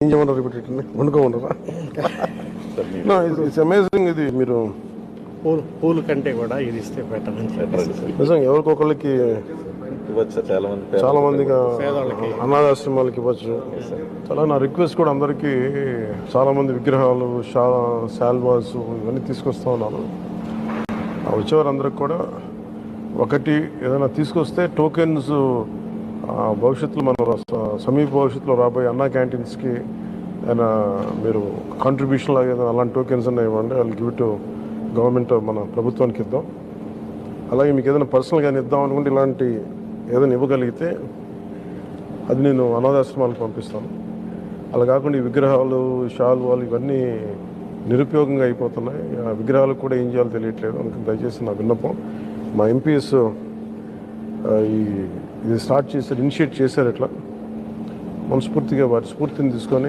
ఏం చేయమన్నారు repeatedly వండుకోమన్నారా? It's amazing. ఇది మీరు పూలు కంటే కూడా ఇది ఇస్తే బెటర్ అని చెప్పేసి నిజంగా ఎవరికొకళ్ళకి ఇవ్వచ్చు. చాలా మందిగా అనాథాశ్రమాలకి ఇవ్వచ్చు. చాలా నా రిక్వెస్ట్ కూడా అందరికీ చాలా మంది విగ్రహాలు శాల్వాస్ ఇవన్నీ తీసుకొస్తా ఉన్నాను. వచ్చేవారందరికి కూడా ఒకటి ఏదైనా తీసుకొస్తే టోకెన్స్ భవిష్యత్తులో మన సమీప భవిష్యత్తులో రాబోయే అన్నా క్యాంటీన్స్కి ఏదైనా మీరు కాంట్రిబ్యూషన్ లాగా ఏదైనా అలాంటి టోకెన్స్ అన్నా ఇవ్వండి. వాళ్ళు గివ్ టు గవర్నమెంట్, మన ప్రభుత్వానికి ఇద్దాం. అలాగే మీకు ఏదైనా పర్సనల్గా ఇద్దాం అనుకుంటే ఇలాంటి ఏదైనా ఇవ్వగలిగితే అది నేను అనాథాశ్రమాలకు పంపిస్తాను. అలా కాకుండా ఈ విగ్రహాలు శాల్వాలు ఇవన్నీ నిరుపయోగంగా అయిపోతున్నాయి. ఆ విగ్రహాలకు కూడా ఏం చేయాలో తెలియట్లేదు. అందుకని దయచేసి నా విన్నపం, మా ఎంపీఎస్ ఇది స్టార్ట్ చేశారు, ఇనిషియేట్ చేశారు. ఇట్లా మనస్ఫూర్తిగా వారి స్ఫూర్తిని తీసుకొని